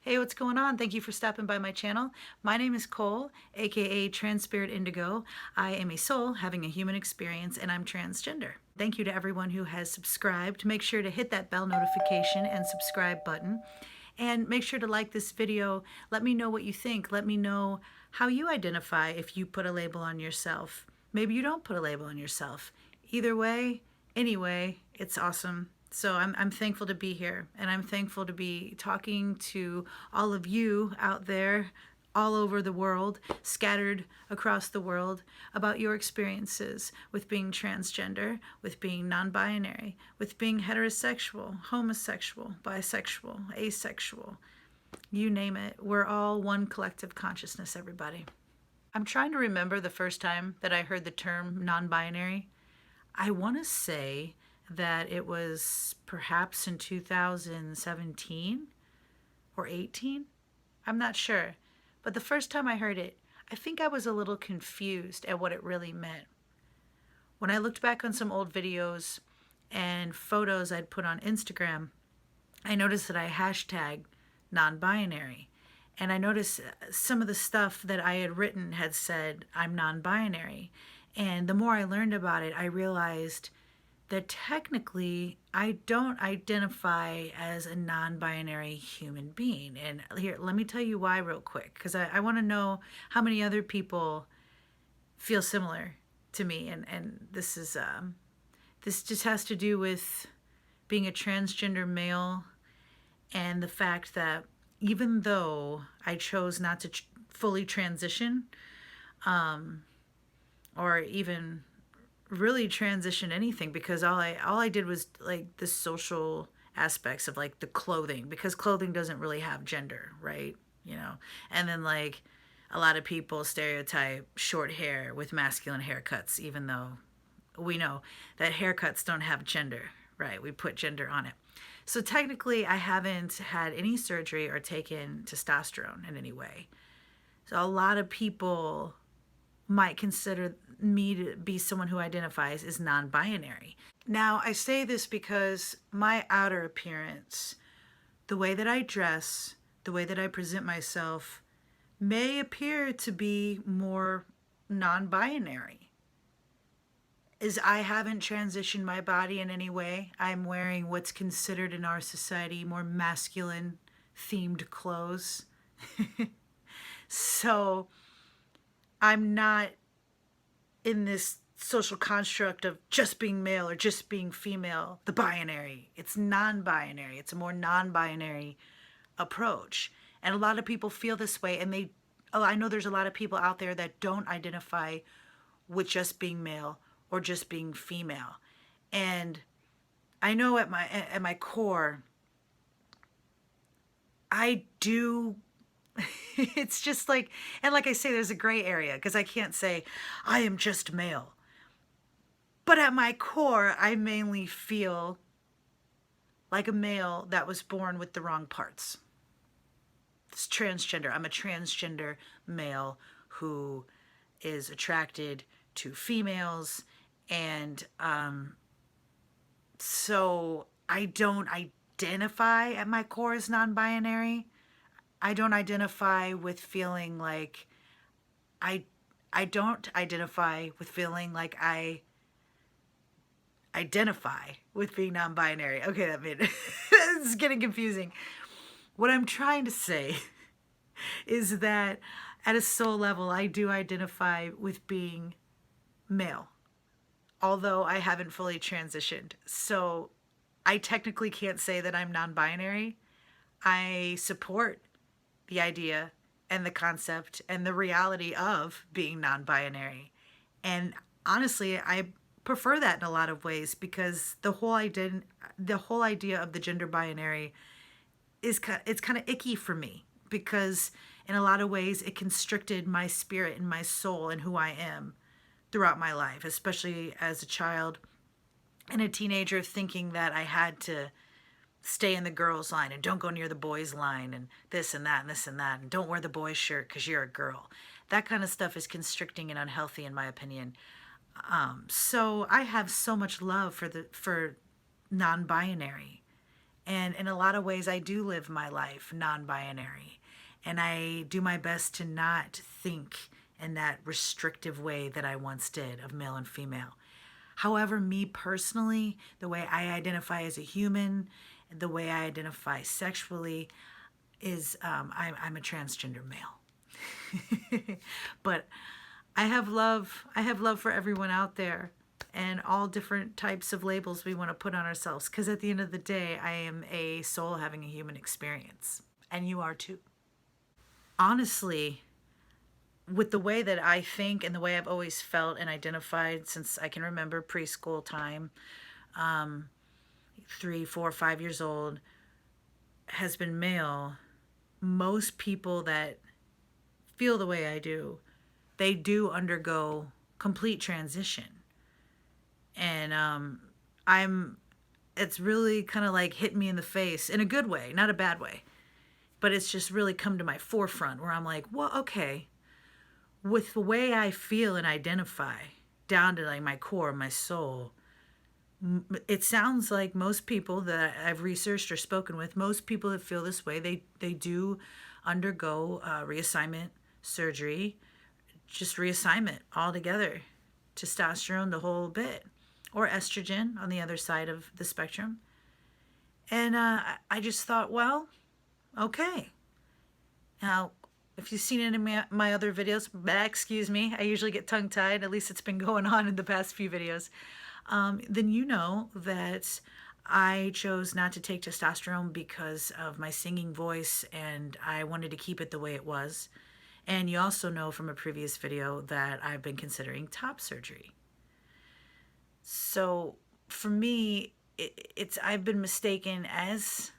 Hey, what's going on? Thank you for stopping by my channel. My name is Cole, aka Transspirit Indigo. I am a soul having a human experience and I'm transgender. Thank you to everyone who has subscribed. Make sure to hit that bell notification and subscribe button. And make sure to like this video. Let me know what you think. Let me know how you identify if you put a label on yourself. Maybe you don't put a label on yourself. Either way, anyway, it's awesome. So I'm thankful to be here, and I'm thankful to be talking to all of you out there all over the world, scattered across the world, about your experiences with being transgender, with being non-binary, with being heterosexual, homosexual, bisexual, asexual, you name it. We're all one collective consciousness, everybody. I'm trying to remember the first time that I heard the term non-binary. I want to say that it was perhaps in 2017 or 18. I'm not sure. But the first time I heard it, I think I was a little confused at what it really meant. When I looked back on some old videos and photos I'd put on Instagram, I noticed that I hashtagged non-binary. And I noticed some of the stuff that I had written had said, I'm non-binary. And the more I learned about it, I realized that technically I don't identify as a non-binary human being. And here, let me tell you why real quick, because I want to know how many other people feel similar to me. And this is this just has to do with being a transgender male and the fact that even though I chose not to fully transition, or even really transition anything, because all I did was like the social aspects of like the clothing, because clothing doesn't really have gender, right? You know, and then like a lot of people stereotype short hair with masculine haircuts, even though we know that haircuts don't have gender, right? We put gender on it. So technically I haven't had any surgery or taken testosterone in any way. So a lot of people might consider me to be someone who identifies as non-binary. Now, I say this because my outer appearance, the way that I dress, the way that I present myself, may appear to be more non-binary. As I haven't transitioned my body in any way. I'm wearing what's considered in our society more masculine themed clothes. So I'm not in this social construct of just being male or just being female, the binary. It's non-binary. It's a more non-binary approach. And a lot of people feel this way, and I know there's a lot of people out there that don't identify with just being male or just being female. And I know at my core, I do. It's just like, and like I say, there's a gray area, because I can't say I am just male. But at my core, I mainly feel like a male that was born with the wrong parts. It's transgender. I'm a transgender male who is attracted to females. And so I don't identify at my core as non-binary. I don't identify with feeling like I don't identify with feeling like I identify with being non-binary. Okay, that made this is getting confusing. What I'm trying to say is that at a soul level, I do identify with being male, although I haven't fully transitioned. So I technically can't say that I'm non-binary. I support the idea and the concept and the reality of being non-binary. And honestly, I prefer that in a lot of ways, because the whole idea of the gender binary is it's kind of icky for me, because in a lot of ways it constricted my spirit and my soul and who I am throughout my life, especially as a child and a teenager, thinking that I had to stay in the girls line and don't go near the boys line and this and that and this and that, and don't wear the boys shirt because you're a girl. That kind of stuff is constricting and unhealthy in my opinion. So I have so much love for non-binary, And in a lot of ways, I do live my life non-binary. And I do my best to not think in that restrictive way that I once did of male and female. However, me personally, the way I identify as a human, the way I identify sexually is I'm a transgender male. But I have love. I have love for everyone out there and all different types of labels we want to put on ourselves. Because at the end of the day, I am a soul having a human experience. And you are too. Honestly, with the way that I think and the way I've always felt and identified since I can remember preschool time, 3, 4, 5 years old, has been male. Most people that feel the way I do, they do undergo complete transition. And it's really kind of like hit me in the face in a good way, not a bad way. But it's just really come to my forefront where I'm like, well, okay, with the way I feel and identify down to like my core, my soul, it sounds like most people that I've researched or spoken with, most people that feel this way, they do undergo reassignment surgery, just reassignment altogether, testosterone, the whole bit, or estrogen on the other side of the spectrum. And I just thought, well, okay. Now, if you've seen any of my other videos, excuse me, I usually get tongue-tied, at least it's been going on in the past few videos, then you know that I chose not to take testosterone because of my singing voice and I wanted to keep it the way it was. And you also know from a previous video that I've been considering top surgery. So for me, I've been mistaken as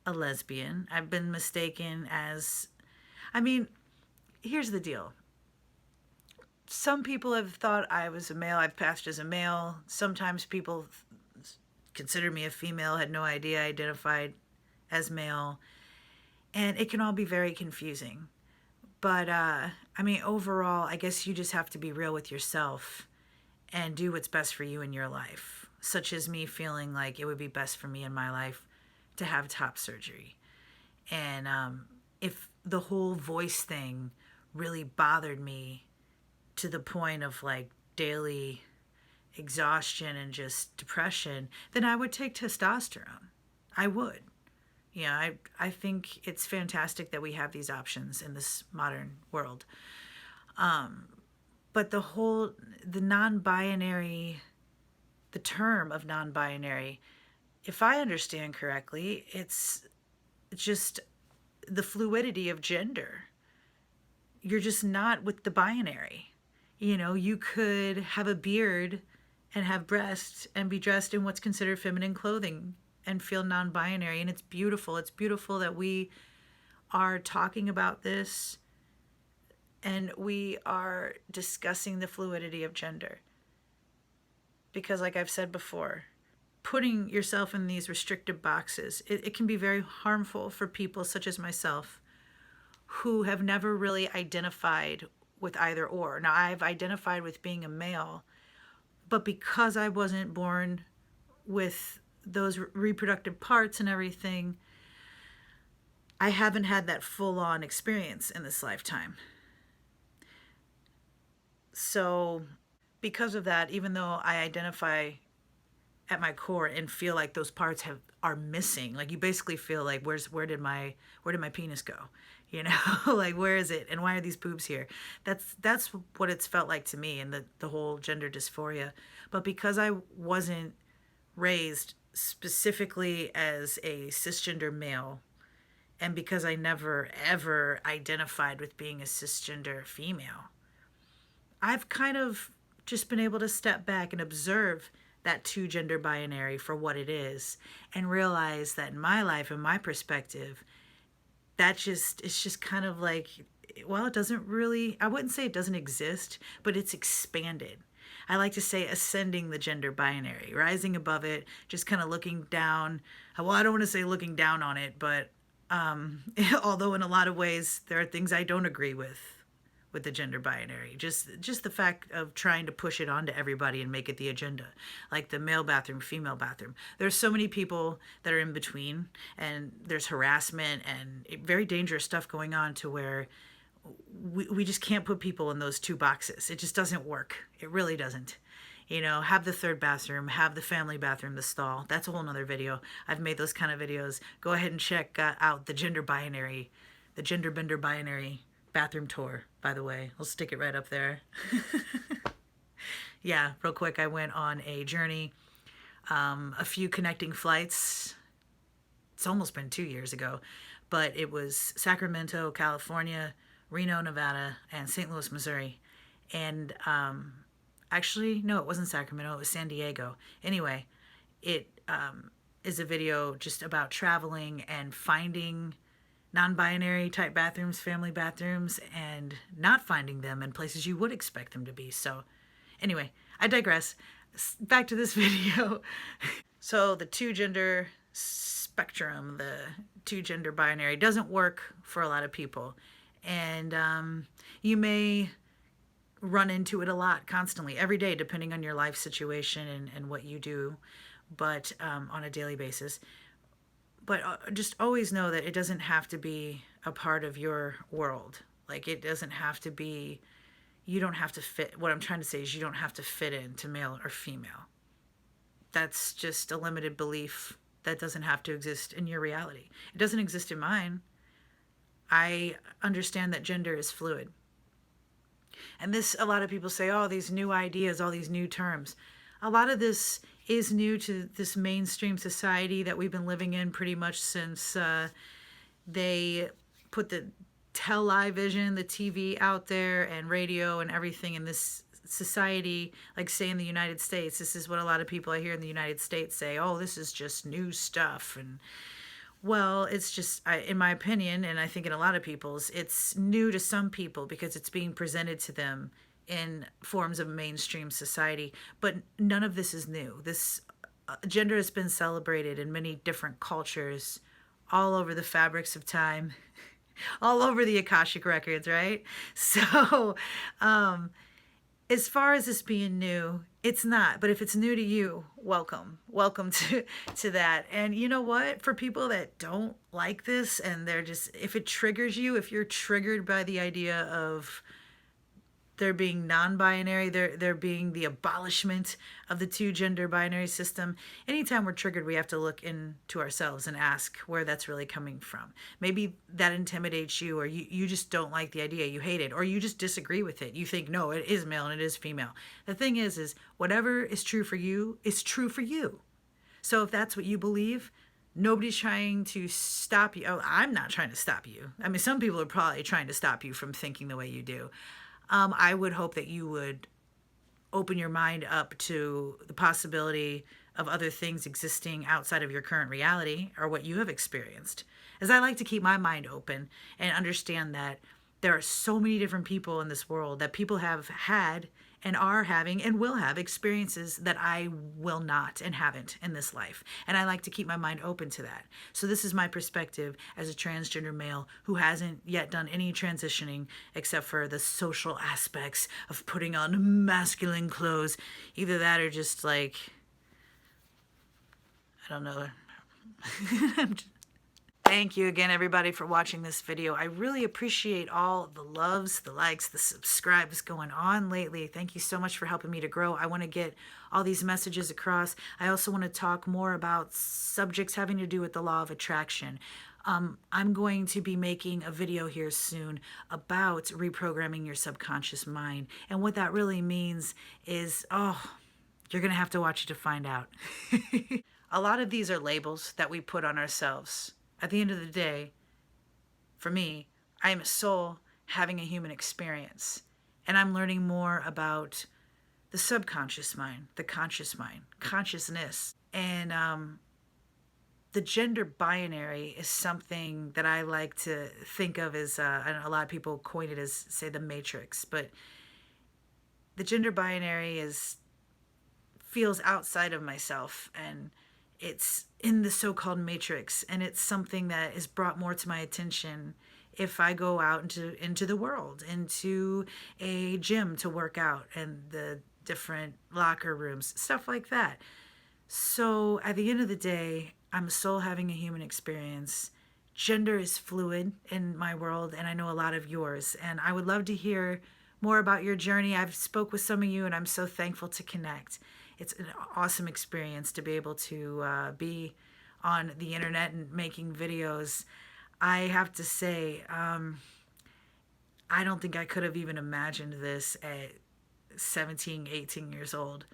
a lesbian. I've been mistaken as, I mean, here's the deal. Some people have thought I was a male. I've passed as a male. Sometimes people consider me a female, had no idea I identified as male. And it can all be very confusing. But, I mean, overall, I guess you just have to be real with yourself and do what's best for you in your life. Such as me feeling like it would be best for me in my life to have top surgery. And if the whole voice thing really bothered me to the point of like daily exhaustion and just depression, then I would take testosterone. I would. Yeah, I think it's fantastic that we have these options in this modern world. But the non-binary, the term of non-binary, if I understand correctly, it's just the fluidity of gender. You're just not with the binary. You know, you could have a beard and have breasts and be dressed in what's considered feminine clothing and feel non-binary, and it's beautiful. It's beautiful that we are talking about this and we are discussing the fluidity of gender. Because like I've said before, putting yourself in these restrictive boxes, it can be very harmful for people such as myself who have never really identified with either or. Now, I've identified with being a male, but because I wasn't born with those reproductive parts and everything, I haven't had that full-on experience in this lifetime. So because of that, even though I identify at my core and feel like those parts are missing, like you basically feel like where did my penis go, you know? Like, where is it and why are these boobs here? That's what it's felt like to me, and the whole gender dysphoria. But because I wasn't raised specifically as a cisgender male, and because I never ever identified with being a cisgender female, I've kind of just been able to step back and observe that two gender binary for what it is and realize that in my life and my perspective, it's just kind of like, well, it doesn't really, I wouldn't say it doesn't exist, but it's expanded. I like to say ascending the gender binary, rising above it, just kind of looking down. Well, I don't want to say looking down on it, but although in a lot of ways there are things I don't agree with with the gender binary. Just the fact of trying to push it onto everybody and make it the agenda, like the male bathroom, female bathroom. There's so many people that are in between, and there's harassment and very dangerous stuff going on to where we just can't put people in those two boxes. It just doesn't work. It really doesn't. You know, have the third bathroom, have the family bathroom, the stall. That's a whole nother video. I've made those kind of videos. Go ahead and check out the gender binary, the gender bender binary bathroom tour, by the way. I'll stick it right up there. Yeah, real quick, I went on a journey, a few connecting flights. It's almost been 2 years ago, but it was Sacramento, California, Reno, Nevada, and St. Louis, Missouri. And actually, no, it wasn't Sacramento, it was San Diego. Anyway, it is a video just about traveling and finding non-binary type bathrooms, family bathrooms, and not finding them in places you would expect them to be. So anyway, I digress. Back to this video. So the two gender spectrum, the two gender binary doesn't work for a lot of people. And you may run into it a lot, constantly, every day, depending on your life situation and what you do, but on a daily basis. But just always know that it doesn't have to be a part of your world. Like, it doesn't have to be, you don't have to fit. What I'm trying to say is you don't have to fit into male or female. That's just a limited belief that doesn't have to exist in your reality. It doesn't exist in mine. I understand that gender is fluid. And this, a lot of people say, oh, these new ideas, all these new terms. A lot of this is new to this mainstream society that we've been living in pretty much since they put the television, the TV out there, and radio and everything in this society. Like, say, in the United States, this is what a lot of people I hear in the United States say, oh, this is just new stuff. And well, it's just, in my opinion, and I think in a lot of people's, it's new to some people because it's being presented to them in forms of mainstream society. But none of this is new. This gender has been celebrated in many different cultures, all over the fabrics of time, all over the Akashic records, right? So, as far as this being new, it's not. But if it's new to you, welcome. Welcome to that. And you know what? For people that don't like this and they're just, if it triggers you, if you're triggered by the idea of there being non-binary, there being the abolishment of the two gender binary system. Anytime we're triggered, we have to look into ourselves and ask where that's really coming from. Maybe that intimidates you, or you just don't like the idea, you hate it, or you just disagree with it. You think, no, it is male and it is female. The thing is whatever is true for you is true for you. So if that's what you believe, nobody's trying to stop you. Oh, I'm not trying to stop you. I mean, some people are probably trying to stop you from thinking the way you do. I would hope that you would open your mind up to the possibility of other things existing outside of your current reality or what you have experienced. As I like to keep my mind open and understand that there are so many different people in this world, that people have had and are having and will have experiences that I will not and haven't in this life. And I like to keep my mind open to that. So this is my perspective as a transgender male who hasn't yet done any transitioning except for the social aspects of putting on masculine clothes. Either that or just like, I don't know. Thank you again, everybody, for watching this video. I really appreciate all the loves, the likes, the subscribes going on lately. Thank you so much for helping me to grow. I want to get all these messages across. I also want to talk more about subjects having to do with the law of attraction. I'm going to be making a video here soon about reprogramming your subconscious mind. And what that really means is, oh, you're going to have to watch it to find out. A lot of these are labels that we put on ourselves. At the end of the day, for me, I am a soul having a human experience, and I'm learning more about the subconscious mind, the conscious mind, consciousness. And the gender binary is something that I like to think of as, and a lot of people coin it as, say, the matrix, but the gender binary feels outside of myself, and it's in the so-called matrix, and it's something that is brought more to my attention if I go out into the world, into a gym to work out and the different locker rooms, stuff like that. So at the end of the day, I'm a soul having a human experience. Gender is fluid in my world, and I know a lot of yours. And I would love to hear more about your journey. I've spoke with some of you, and I'm so thankful to connect. It's an awesome experience to be able to be on the internet and making videos. I have to say, I don't think I could have even imagined this at 17, 18 years old.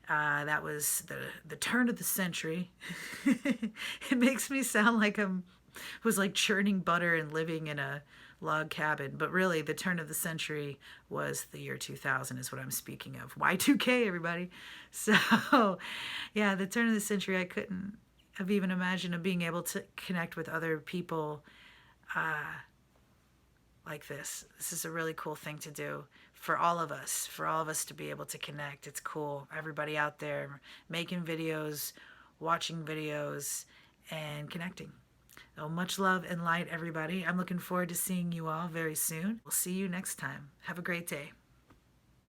That was the turn of the century. It makes me sound like I'm was like churning butter and living in a log cabin, but really the turn of the century was the year 2000 is what I'm speaking of. Y2K, everybody. So, yeah, the turn of the century, I couldn't have even imagined of being able to connect with other people like this. This is a really cool thing to do for all of us to be able to connect. It's cool. Everybody out there making videos, watching videos, and connecting. So much love and light, everybody. I'm looking forward to seeing you all very soon. We'll see you next time. Have a great day.